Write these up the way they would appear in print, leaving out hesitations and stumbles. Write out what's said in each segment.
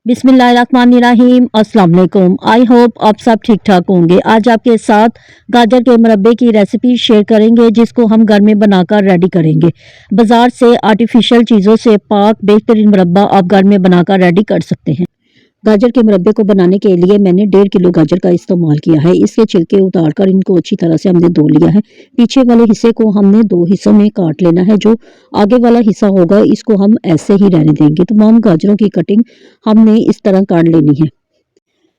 बिस्मिल्लाहिर्रहमानिर्रहीम। अस्सलाम वालेकुम। आई होप आप सब ठीक ठाक होंगे। आज आपके साथ गाजर के मुरब्बे की रेसिपी शेयर करेंगे जिसको हम घर में बनाकर रेडी करेंगे। बाजार से आर्टिफिशियल चीज़ों से पाक बेहतरीन मुरब्बा आप घर में बनाकर रेडी कर सकते हैं। गाजर के मुरब्बे को बनाने के लिए मैंने 1.5 किलो गाजर का इस्तेमाल किया है। इसके छिलके उतारकर इनको अच्छी तरह से हमने धो लिया है। पीछे वाले हिस्से को हमने 2 हिस्सों में काट लेना है। जो आगे वाला हिस्सा होगा इसको हम ऐसे ही रहने देंगे। तमाम गाजरों की कटिंग हमने इस तरह काट लेनी है।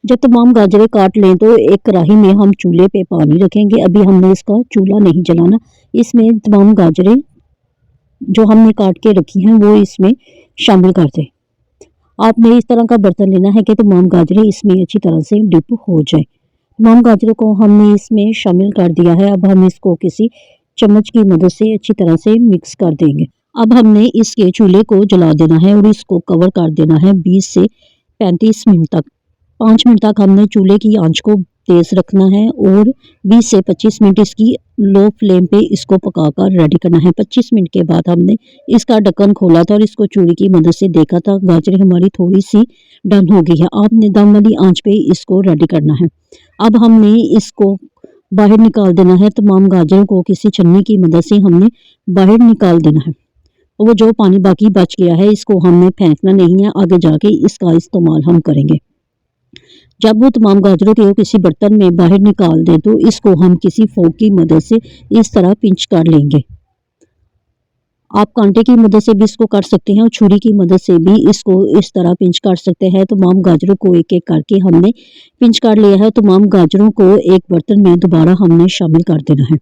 जब तमाम गाजरें काट लें तो एक कढ़ाई में हम चूल्हे पे पानी रखेंगे। अभी हमने इसका चूल्हा नहीं जलाना। इसमें तमाम गाजरें जो हमने काट के रखी हैं वो इसमें शामिल कर दें। आपने इस तरह का बर्तन लेना है कि तमाम गाजरें इसमें अच्छी तरह से डिप हो जाए। तमाम गाजरों को हमने इसमें शामिल कर दिया है। अब हम इसको किसी चम्मच की मदद से अच्छी तरह से मिक्स कर देंगे। अब हमने इसके चूल्हे को जला देना है और इसको कवर कर देना है 20 से 35 मिनट तक। 5 मिनट तक हमने चूल्हे की आंच को तेज़ रखना है और 20 से 25 मिनट इसकी लो फ्लेम पे इसको पकाकर रेडी करना है। 25 मिनट के बाद हमने इसका ढक्कन खोला था और इसको चूड़ी की मदद से देखा था गाजरें हमारी थोड़ी सी डन हो गई है। आपने दम वाली आंच पे इसको रेडी करना है। अब हमने इसको बाहर निकाल देना है। तमाम गाजरों को किसी छन्नी की मदद से हमने बाहर निकाल देना है। और वो जो पानी बाकी बच गया है इसको हमने फेंकना नहीं है, आगे जाके इसका इस्तेमाल हम करेंगे। जब वो तमाम गाजरों को किसी बर्तन में बाहर निकाल दें तो इसको हम किसी फोक की मदद से इस तरह पिंच कर लेंगे। आप कांटे की मदद से भी इसको कर सकते हैं और छुरी की मदद से भी इसको इस तरह पिंच कर सकते हैं। तमाम गाजरों को एक एक करके हमने पिंच कर लिया है। तमाम गाजरों को एक बर्तन में दोबारा हमने शामिल कर देना है।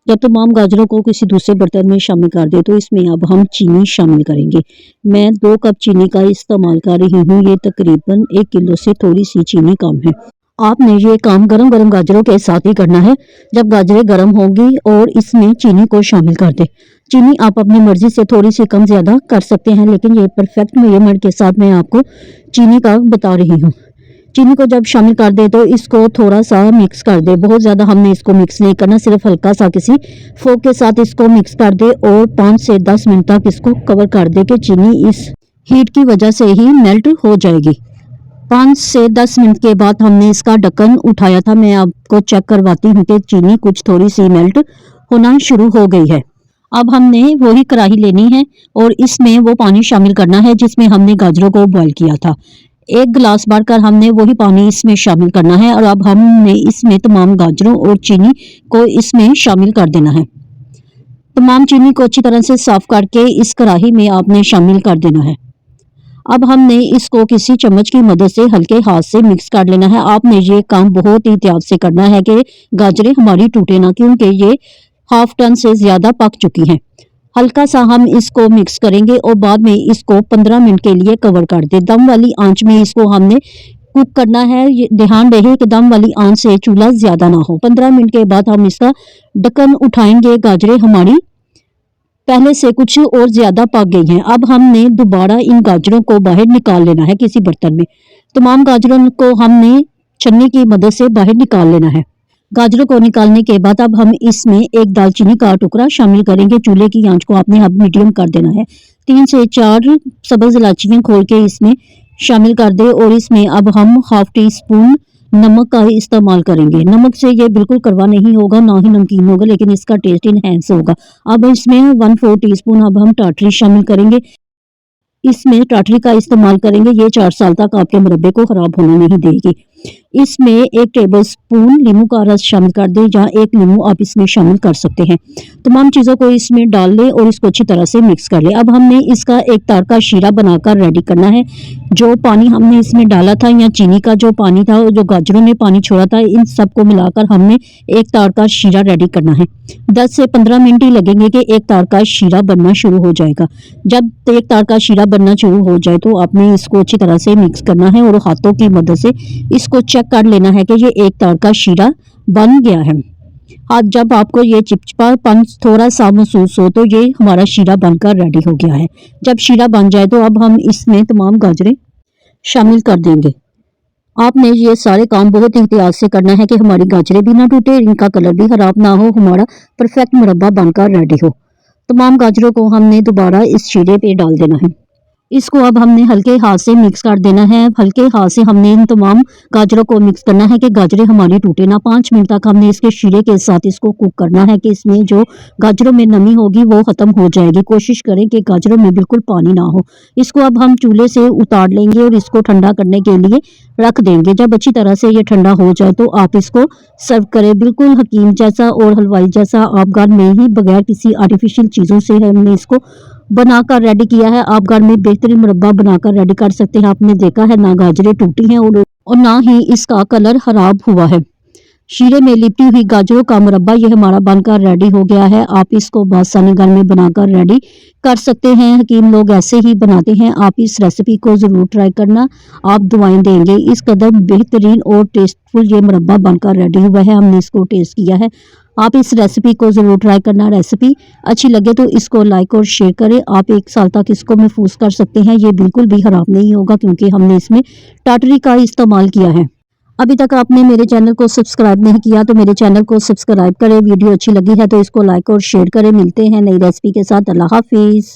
जब तमाम गाजरों को किसी दूसरे बर्तन में शामिल कर दे तो इसमें अब हम चीनी शामिल करेंगे। मैं 2 कप चीनी का इस्तेमाल कर रही हूँ। ये तकरीबन 1 किलो से थोड़ी सी चीनी कम है। आपने ये काम गरम गरम गाजरों के साथ ही करना है। जब गाजरें गरम होगी और इसमें चीनी को शामिल कर दे। चीनी आप अपनी मर्जी से थोड़ी सी कम ज़्यादा कर सकते हैं, लेकिन ये परफेक्ट मेजरमेंट के साथ मैं आपको चीनी का बता रही हूँ। चीनी को जब शामिल कर दे तो इसको थोड़ा सा मिक्स कर दे। बहुत ज़्यादा हमने इसको मिक्स नहीं करना, सिर्फ हल्का सा किसी फोक के साथ इसको मिक्स कर दे और 5 से 10 मिनट तक इसको कवर कर दे कि चीनी इस हीट की वजह से ही मेल्ट हो जाएगी। 5 से 10 मिनट के बाद हमने इसका ढक्कन उठाया था। मैं आपको चेक करवाती हूँ कि चीनी कुछ थोड़ी सी मेल्ट होना शुरू हो गई है। अब हमने वही कढ़ाई लेनी है और इसमें वो पानी शामिल करना है जिसमें हमने गाजरों को बॉईल किया था। 1 गिलास भरकर हमने वही पानी इसमें शामिल करना है और अब हमने इसमें तमाम गाजरों और चीनी को इसमें शामिल कर देना है। तमाम चीनी को अच्छी तरह से साफ करके इस कढ़ाई में आपने शामिल कर देना है। अब हमने इसको किसी चम्मच की मदद से हल्के हाथ से मिक्स कर लेना है। आपने ये काम बहुत ही एहतियात से करना है कि गाजरें हमारी टूटे ना, क्योंकि ये हाफ टन से ज़्यादा पक चुकी हैं। हल्का सा हम इसको मिक्स करेंगे और बाद में इसको 15 मिनट के लिए कवर कर दे। दम वाली आंच में इसको हमने कुक करना है। ध्यान रहे कि दम वाली आंच से चूल्हा ज़्यादा ना हो। 15 मिनट के बाद हम इसका ढक्कन उठाएंगे। गाजरें हमारी पहले से कुछ और ज़्यादा पक गई हैं। अब हमने दोबारा इन गाजरों को बाहर निकाल लेना है किसी बर्तन में। तमाम गाजरों को हमने छन्नी की मदद से बाहर निकाल लेना है। गाजरों को निकालने के बाद अब हम इसमें 1 दालचीनी का टुकड़ा शामिल करेंगे। चूल्हे की आंच को आपने अब मीडियम कर देना है। 3 से 4 सब्ज़ इलायचियाँ खोल के इसमें शामिल कर दे और इसमें अब हम हाफ टी स्पून नमक का इस्तेमाल करेंगे। नमक से ये बिल्कुल कड़वा नहीं होगा, ना ही नमकीन होगा, लेकिन इसका टेस्ट इनहेंस होगा। अब इसमें 1/4 टीस्पून अब हम टाटरी शामिल करेंगे। इसमें टाटरी का इस्तेमाल करेंगे। ये 4 साल तक आपके मुरब्बे को ख़राब होने नहीं देगी। इसमें 1 टेबल स्पून नींबू का रस शामिल कर दें, या 1 नींबू आप इसमें शामिल कर सकते हैं। तमाम चीज़ों को इसमें डाल लें और इसको अच्छी तरह से मिक्स कर लें। अब हमने इसका एक तार का शीरा बनाकर रेडी करना है। जो पानी हमने इसमें डाला था या चीनी का जो पानी था, जो गाजरों ने पानी छोड़ा था, इन सबको मिलाकर हमने एक तार का शीरा रेडी करना है। 10 से 15 मिनट ही लगेंगे कि एक तार का शीरा बनना शुरू हो जाएगा। जब एक तार का शीरा बनना शुरू हो जाए तो आपने इसको अच्छी तरह से मिक्स करना है और हाथों की मदद से इसको चेक कर लेना है कि ये एक तार का शीरा बन गया है। आज जब आपको ये चिपचिपापन थोड़ा सा महसूस हो तो ये हमारा शीरा बनकर रेडी हो गया है। जब शीरा बन जाए तो अब हम इसमें तमाम गाजरें शामिल कर देंगे। आपने ये सारे काम बहुत एहतियात से करना है कि हमारी गाजरें भी ना टूटे, इनका कलर भी ख़राब ना हो, हमारा परफेक्ट मुरब्बा बनकर रेडी हो। तमाम गाजरों को हमने दोबारा इस शीरे पे डाल देना है। इसको अब हमने हल्के हाथ से मिक्स कर देना है। हल्के हाथ से हमने इन तमाम गाजरों को मिक्स करना है कि गाजरें हमारी टूटे ना। 5 मिनट तक हमने इसके शीरे के साथ इसको कुक करना है कि इसमें जो गाजरों में नमी होगी वो ख़त्म हो जाएगी। कोशिश करें कि गाजरों में बिल्कुल पानी ना हो। इसको अब हम चूल्हे से उतार लेंगे और इसको ठंडा करने के लिए रख देंगे। जब अच्छी तरह से ये ठंडा हो जाए तो आप इसको सर्व करें। बिल्कुल हकीम जैसा और हलवाई जैसा आप घर में ही बगैर किसी आर्टिफिशियल चीज़ों से हमने इसको बनाकर रेडी किया है। आप घर में बेहतरीन मुरब्बा बनाकर रेडी कर सकते हैं। आपने देखा है ना गाजरें टूटी हैं और ना ही इसका कलर खराब हुआ है। शीरे में लिपटी हुई गाजरों का मुरब्बा ये हमारा बनकर रेडी हो गया है। आप इसको बासानी घर में बनाकर रेडी कर सकते हैं। हकीम लोग ऐसे ही बनाते हैं। आप इस रेसिपी को ज़रूर ट्राई करना, आप दुआएं देंगे। इस कदर बेहतरीन और टेस्टफुल ये मुरब्बा बनकर रेडी हुआ है। हमने इसको टेस्ट किया है। आप इस रेसिपी को ज़रूर ट्राई करना। रेसिपी अच्छी लगे तो इसको लाइक और शेयर करें। आप 1 साल तक इसको महफूज कर सकते हैं। ये बिल्कुल भी ख़राब नहीं होगा क्योंकि हमने इसमें टाटरी का इस्तेमाल किया है। अभी तक आपने मेरे चैनल को सब्सक्राइब नहीं किया तो मेरे चैनल को सब्सक्राइब करें। वीडियो अच्छी लगी है तो इसको लाइक और शेयर करें। मिलते हैं नई रेसिपी के साथ। अल्लाह हाफिज़।